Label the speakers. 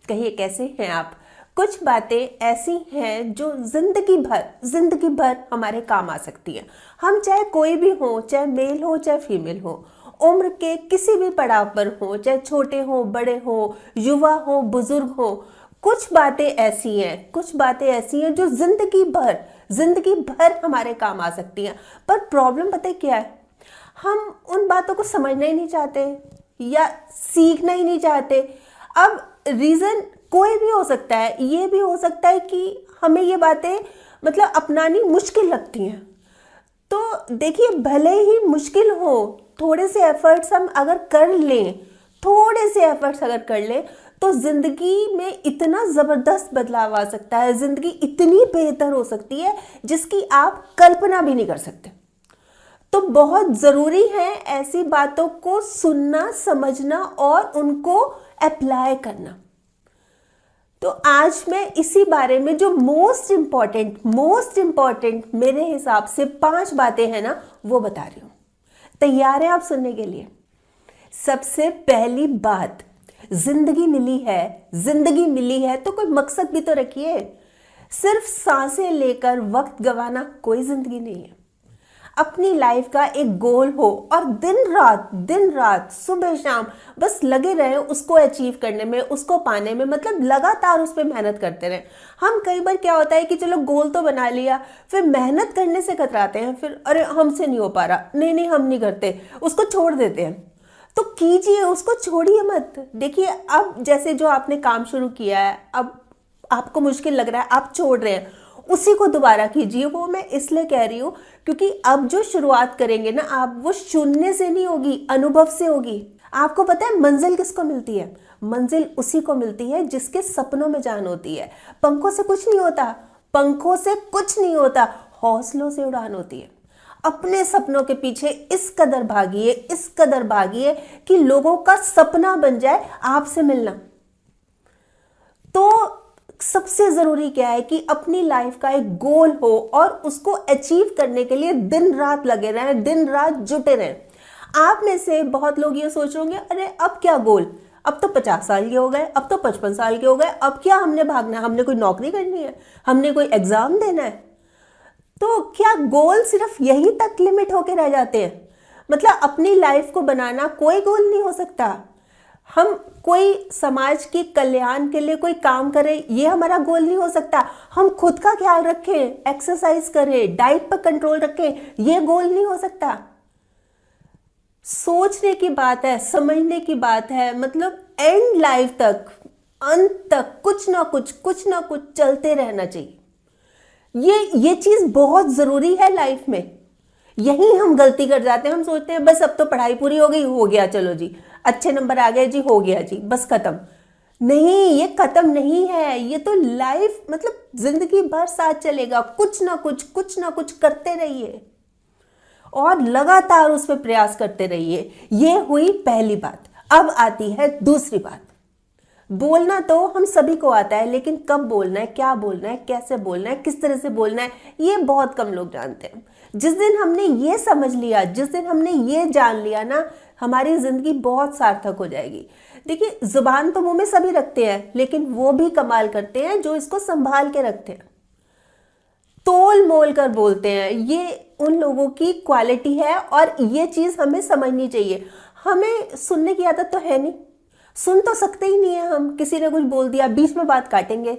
Speaker 1: कहिए कैसे हैं आप। कुछ बातें ऐसी हैं जो जिंदगी भर हमारे काम आ सकती हैं। हम चाहे कोई भी हो, चाहे मेल हो चाहे फीमेल हो, उम्र के किसी भी पड़ाव पर हो, चाहे छोटे हो बड़े हो, युवा हो बुजुर्ग हो, कुछ बातें ऐसी हैं जो जिंदगी भर हमारे काम आ सकती हैं। पर प्रॉब्लम पता है क्या है, हम उन बातों को समझना ही नहीं चाहते या सीखना ही नहीं चाहते। अब रीजन कोई भी हो सकता है, ये भी हो सकता है कि हमें ये बातें मतलब अपनानी मुश्किल लगती हैं। तो देखिए, भले ही मुश्किल हो, थोड़े से एफर्ट्स हम अगर कर लें, तो जिंदगी में इतना जबरदस्त बदलाव आ सकता है, जिंदगी इतनी बेहतर हो सकती है जिसकी आप कल्पना भी नहीं कर सकते। तो बहुत जरूरी है ऐसी बातों को सुनना, समझना और उनको अप्लाई करना। तो आज मैं इसी बारे में जो मोस्ट इंपॉर्टेंट मेरे हिसाब से 5 बातें हैं ना, वो बता रही हूं। तैयार हैं आप सुनने के लिए? सबसे पहली बात, जिंदगी मिली है तो कोई मकसद भी तो रखिए। सिर्फ सांसें लेकर वक्त गंवाना कोई जिंदगी नहीं है। अपनी लाइफ का एक गोल हो और दिन रात सुबह शाम बस लगे रहे उसको अचीव करने में, उसको पाने में, मतलब लगातार उस पर मेहनत करते रहे। हम कई बार क्या होता है कि चलो गोल तो बना लिया, फिर मेहनत करने से कतराते हैं, फिर अरे हमसे नहीं हो पा रहा, नहीं हम नहीं करते, उसको छोड़ देते हैं। तो कीजिए, उसको छोड़िए मत। देखिए, अब जैसे जो आपने काम शुरू किया है, अब आपको मुश्किल लग रहा है, आप छोड़ रहे हैं, उसी को दोबारा कीजिए। वो मैं इसलिए कह रही हूं क्योंकि अब जो शुरुआत करेंगे ना आप, वो शून्य से नहीं होगी, अनुभव से होगी। आपको पता है मंजिल किसको मिलती है? मंजिल उसी को मिलती है जिसके सपनों में जान होती है। पंखों से कुछ नहीं होता, हौसलों से उड़ान होती है। अपने सपनों के पीछे इस कदर भागिए कि लोगों का सपना बन जाए आपसे मिलना। तो सबसे जरूरी क्या है कि अपनी लाइफ का एक गोल हो और उसको अचीव करने के लिए दिन रात लगे रहें, दिन रात जुटे रहें। आप में से बहुत लोग ये सोच रहे होंगे, अरे अब क्या गोल, अब तो 50 साल के हो गए, अब तो 55 साल के हो गए, अब क्या हमने भागना है, हमने कोई नौकरी करनी है, हमने कोई एग्जाम देना है। तो क्या गोल सिर्फ यही तक लिमिट होके रह जाते हैं? मतलब अपनी लाइफ को बनाना कोई गोल नहीं हो सकता। हम कोई समाज के कल्याण के लिए कोई काम करें, ये हमारा गोल नहीं हो सकता। हम खुद का ख्याल रखें, एक्सरसाइज करें, डाइट पर कंट्रोल रखें, ये गोल नहीं हो सकता। सोचने की बात है, समझने की बात है। मतलब एंड लाइफ तक, अंत तक कुछ ना कुछ चलते रहना चाहिए। ये चीज बहुत जरूरी है लाइफ में। यही हम गलती कर जाते हैं। हम सोचते हैं बस अब तो पढ़ाई पूरी हो गई, हो गया, चलो जी अच्छे नंबर आ गए जी, हो गया जी, बस खत्म। नहीं, ये खत्म नहीं है। ये तो लाइफ मतलब जिंदगी भर साथ चलेगा। कुछ ना कुछ करते रहिए और लगातार उस पर प्रयास करते रहिए। ये हुई पहली बात। अब आती है दूसरी बात। बोलना तो हम सभी को आता है, लेकिन कब बोलना है, क्या बोलना है, कैसे बोलना है, किस तरह से बोलना है, ये बहुत कम लोग जानते हैं। जिस दिन हमने ये समझ लिया, जिस दिन हमने ये जान लिया ना, हमारी जिंदगी बहुत सार्थक हो जाएगी। देखिए, जुबान तो मुंह में सभी रखते हैं, लेकिन वो भी कमाल करते हैं जो इसको संभाल के रखते हैं, तोल मोल कर बोलते हैं। ये उन लोगों की क्वालिटी है और ये चीज हमें समझनी चाहिए। हमें सुनने की आदत तो है नहीं, सुन तो सकते ही नहीं है हम। किसी ने कुछ बोल दिया, बीच में बात काटेंगे,